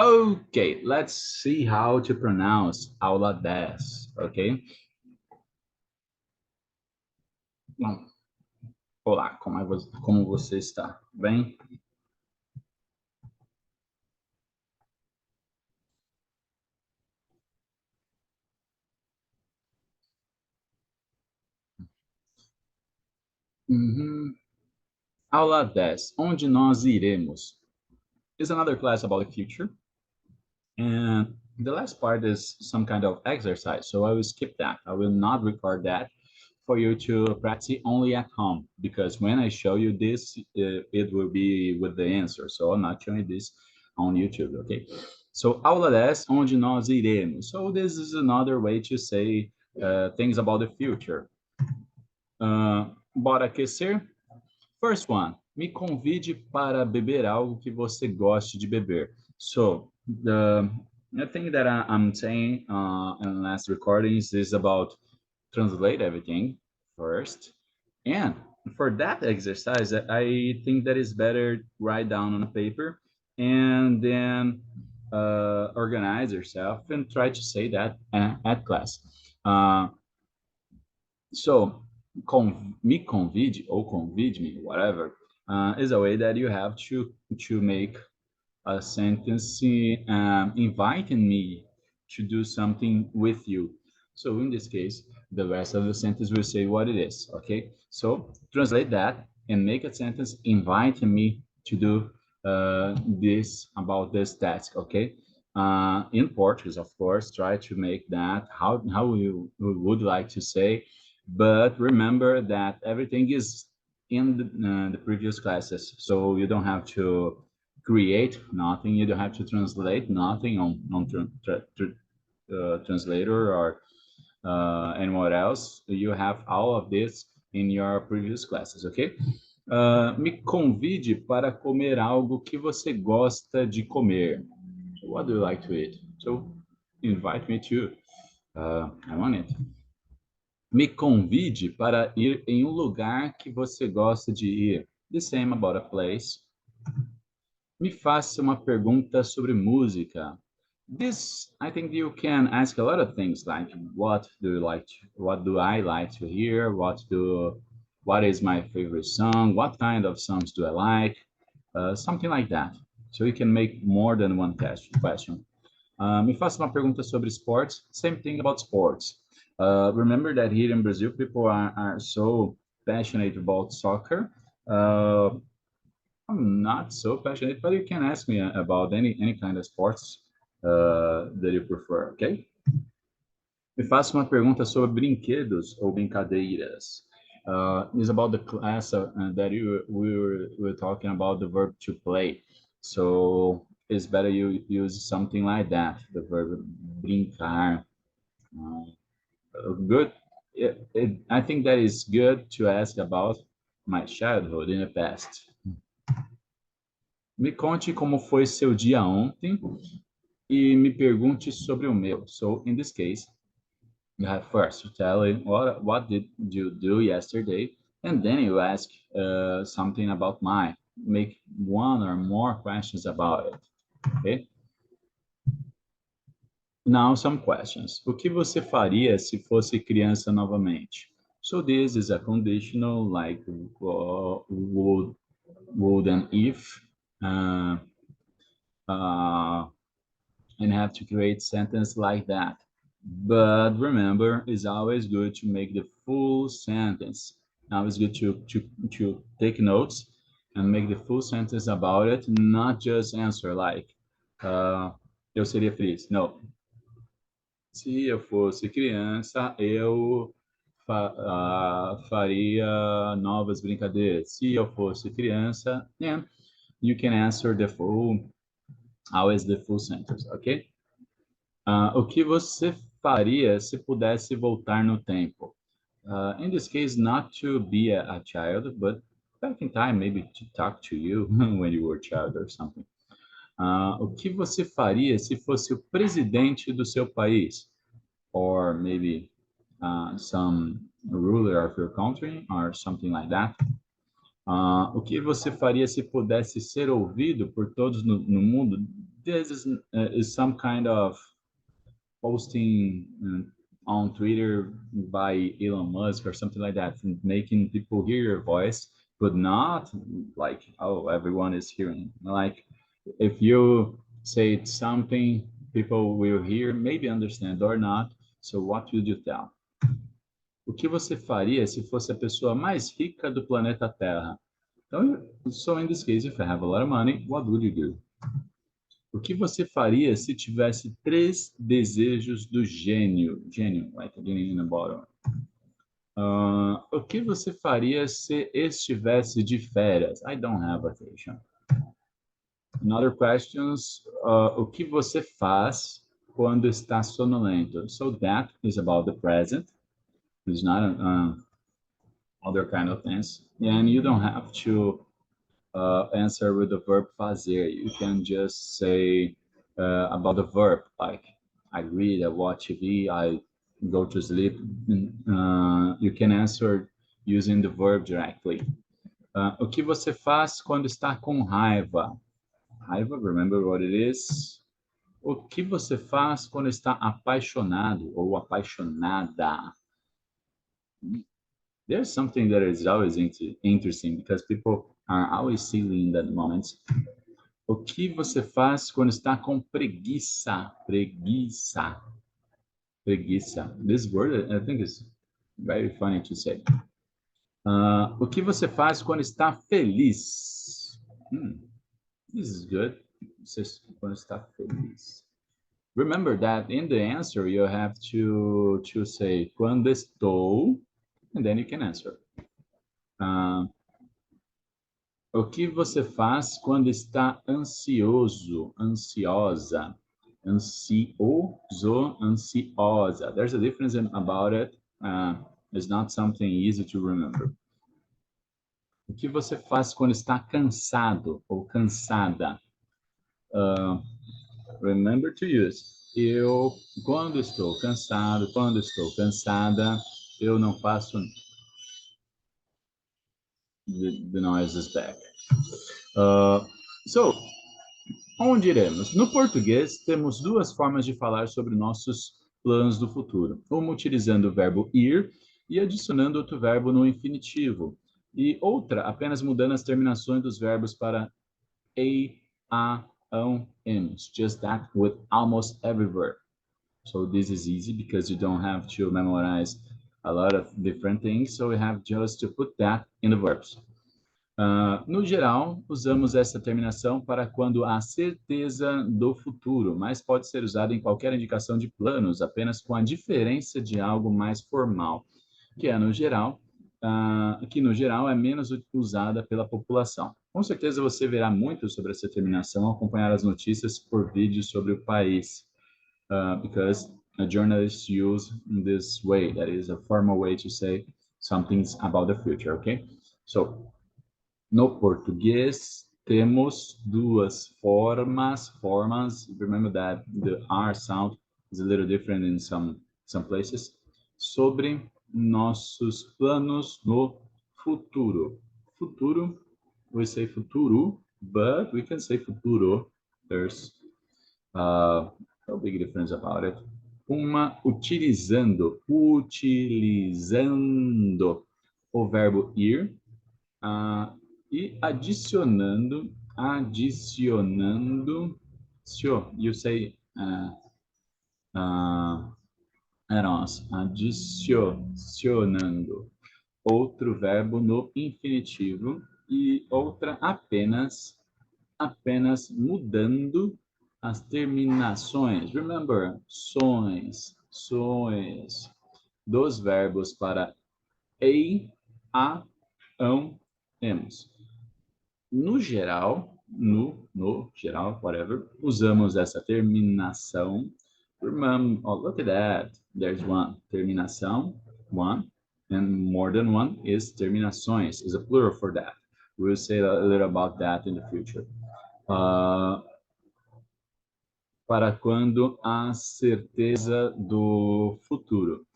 Okay, let's see how to pronounce Aula 10, ok? Bom, olá, como você está? Bem? Uhum. Aula 10, onde nós iremos? Is another class about the future. And the last part is some kind of exercise, so I will skip that. I will not record that for you to practice only at home, because when I show you this, it will be with the answer. So I'm not showing this on YouTube, okay? So, aula 10, onde nós iremos. So this is another way to say things about the future. Bora aquecer? First one, me convide para beber algo que você goste de beber. So, the thing that I'm saying in last recordings is about translate everything first. And for that exercise, I think that is better write down on a paper and then organize yourself and try to say that at class. So, me convide or convide me, whatever, is a way that you have to make a sentence inviting me to do something with you. So in this case, the rest of the sentence will say what it is, okay? So translate that and make a sentence inviting me to do this about this task, okay? In Portuguese, of course, try to make that how you would like to say, but remember that everything is in the previous classes, so you don't have to create nothing. You don't have to translate nothing on translator or anywhere else. You have all of this in your previous classes, okay? Me convide para comer algo que você gosta de comer. So what do you like to eat? So invite me to. I want it. Me convide para ir em um lugar que você gosta de ir. The same about a place. Me faça uma pergunta sobre música. This, I think you can ask a lot of things like what do I like to hear? What is my favorite song? What kind of songs do I like? Something like that. So you can make more than one question. Me faça uma pergunta sobre sports. Same thing about sports. Remember that here in Brazil, people are so passionate about soccer. I'm not so passionate, but you can ask me about any kind of sports that you prefer, okay? Me faça uma pergunta sobre brinquedos ou brincadeiras. It's about the class that we were talking about the verb to play. So it's better you use something like that, the verb brincar. Good. I think that is good to ask about my childhood in the past. Me conte como foi seu dia ontem e me pergunte sobre o meu. So in this case, you have first to tell him what did you do yesterday, and then you ask something about mine. Make one or more questions about it. Okay? Now some questions. O que você faria se fosse criança novamente? So this is a conditional like would and if. Uh, uh, and have to create sentence like that. But remember, it's always good to make the full sentence. Now it's good to take notes and make the full sentence about it, not just answer like, eu seria feliz. No. Se eu fosse criança, eu faria novas brincadeiras. Se eu fosse criança, yeah, you can answer the full, always the full sentence, okay? O que você faria se pudesse voltar no tempo? In this case, not to be a child, but back in time, maybe to talk to you when you were a child or something. O que você faria se fosse o presidente do seu país? Or maybe some ruler of your country or something like that. O que você faria se pudesse ser ouvido por todos no mundo? This is some kind of posting on Twitter by Elon Musk or something like that, making people hear your voice, but not like, oh, everyone is hearing. Like, if you say something, people will hear, maybe understand or not. So what would you tell? O que você faria se fosse a pessoa mais rica do planeta Terra? Então, so in this case, if I have a lot of money, what would you do? O que você faria se tivesse 3 desejos do gênio? Gênio, like a genie in the bottle. O que você faria se estivesse de férias? I don't have vacation. Another questions. O que você faz quando está sonolento? So that is about the present. It's not other kind of things. And you don't have to answer with the verb fazer. You can just say about the verb, like I read, I watch TV, I go to sleep. You can answer using the verb directly. O que você faz quando está com raiva? Raiva, remember what it is? O que você faz quando está apaixonado ou apaixonada? There's something that is always interesting because people are always silly in that moment. O que você faz quando está com preguiça? Preguiça. Preguiça. This word, I think, is very funny to say. O que você faz quando está feliz? This is good. Quando está feliz. Remember that in the answer, you have to say quando estou, and then you can answer. O que você faz quando está ansioso, ansiosa? Ansioso, ansiosa. There's a difference about it. It's not something easy to remember. O que você faz quando está cansado ou cansada? Remember to use. Eu, quando estou cansado, quando estou cansada, eu não faço... The noise is back. So, onde iremos? No português, temos 2 formas de falar sobre nossos planos do futuro. Uma utilizando o verbo ir e adicionando outro verbo no infinitivo. E outra apenas mudando as terminações dos verbos para a, ão, emos. Just that with almost every verb. So this is easy because you don't have to memorize a lot of different things. So we have just to put that in the verbs. No geral, usamos essa terminação para quando há certeza do futuro, mas pode ser usada em qualquer indicação de planos, apenas com a diferença de algo mais formal, que é no geral, que no geral é menos usada pela população. Com certeza você verá muito sobre essa terminação ao acompanhar as notícias por vídeos sobre o país, because journalists use this way, that is a formal way to say something about the future, okay? So, no português, temos 2 formas. Remember that the R sound is a little different in some places. Sobre nossos planos no futuro. Futuro, we say futuro, but we can say futuro. There's a big difference about it. Utilizando o verbo ir, e adicionando, you say adicionando outro verbo no infinitivo e outra apenas mudando as terminações. Remember, sois dos verbos para a, ão, emos. No geral, whatever, usamos essa terminação. Look at that. There's one. Terminação, one, and more than one is terminações. Is a plural for that. We'll say a little about that in the future. Para quando há certeza do futuro.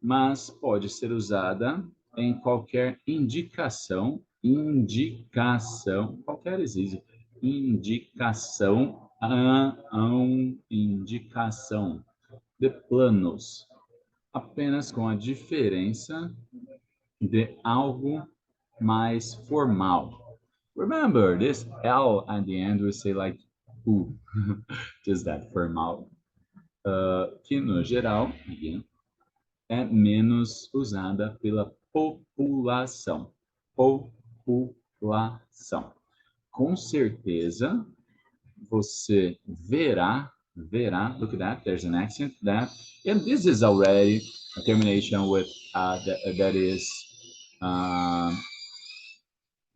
Mas pode ser usada em qualquer indicação indicação, qualquer exige, indicação, indicação de planos, apenas com a diferença de algo mais formal. Remember this L at the end we say like U, just that formal, que no geral, again, é menos usada pela população. População. Com certeza, você verá, look at that, there's an accent, that, and this is already a termination with, that is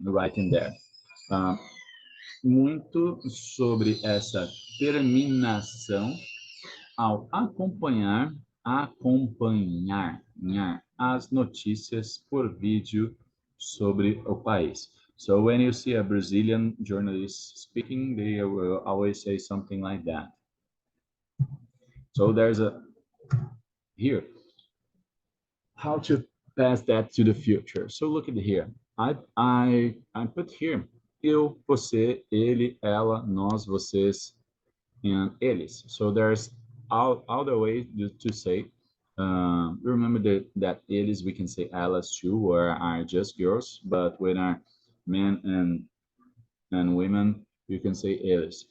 right in there. Muito sobre essa terminação ao acompanhar as notícias por vídeo sobre o país. So when you see a Brazilian journalist speaking, they will always say something like that. So there's a here how to pass that to the future. So look at here. I put here eu, você, ele, ela, nós, vocês, and eles. So there's all the way to say. Remember that eles we can say elas too, or are just girls, but when are men and women, you can say eles.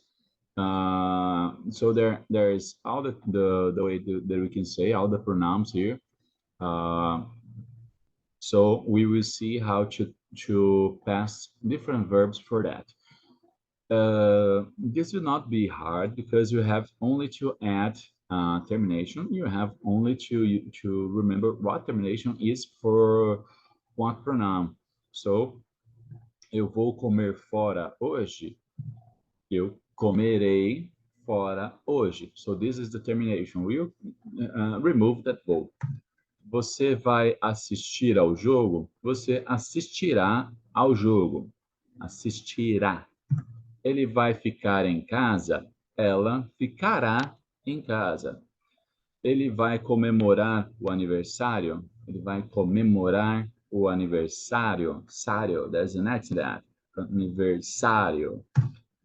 So there is all the way that we can say all the pronouns here. So we will see how to pass different verbs for that. This will not be hard because you have only to add termination. You have only to remember what termination is for what pronoun. So, eu vou comer fora hoje. Eu comerei fora hoje. So this is the termination. We'll remove that vowel. Você vai assistir ao jogo? Você assistirá ao jogo. Assistirá. Ele vai ficar em casa? Ela ficará em casa. Ele vai comemorar o aniversário? Ele vai comemorar o aniversário. Sário, there's an accent. Aniversário.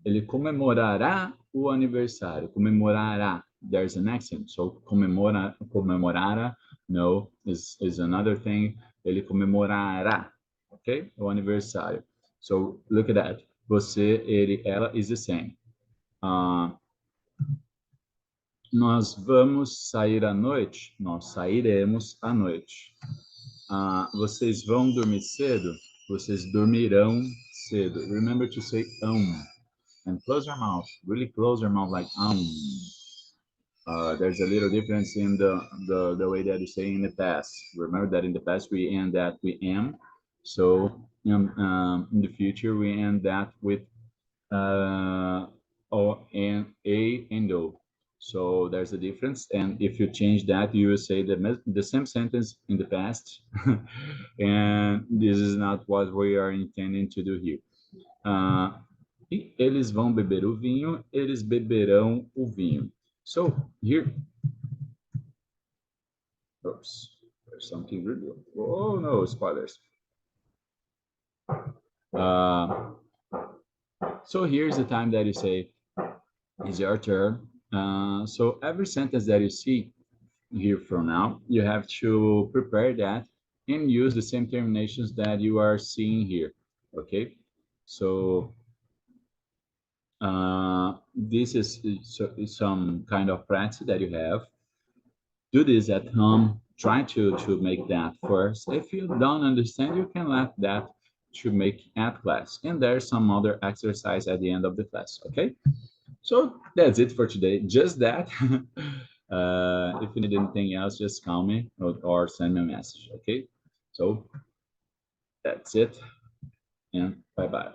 Ele comemorará o aniversário. Comemorará. There's an accent. So comemorará, no, is another thing. Ele comemorará, ok? O aniversário. So look at that. Você, ele, ela is the same. Nós vamos sair à noite? Nós sairemos à noite. Vocês vão dormir cedo? Vocês dormirão cedo. Remember to say and close your mouth. Really close your mouth like there's a little difference in the way that you say in the past. Remember that in the past we end that with am. So in the future we end that with o and a and o. So there's a difference, and if you change that, you will say the same sentence in the past, and this is not what we are intending to do here. E eles vão beber o vinho, eles beberão o vinho. So here, oops, there's something really. Oh no, spoilers. So here's the time that you say, it's your turn. So every sentence that you see here from now, you have to prepare that and use the same terminations that you are seeing here, okay? So this is some kind of practice that you have. Do this at home. Try to make that first. If you don't understand, you can let that to make at class. And there's some other exercise at the end of the class, okay? So that's it for today. Just that. If you need anything else, just call me or send me a message, okay? So that's it, and bye-bye.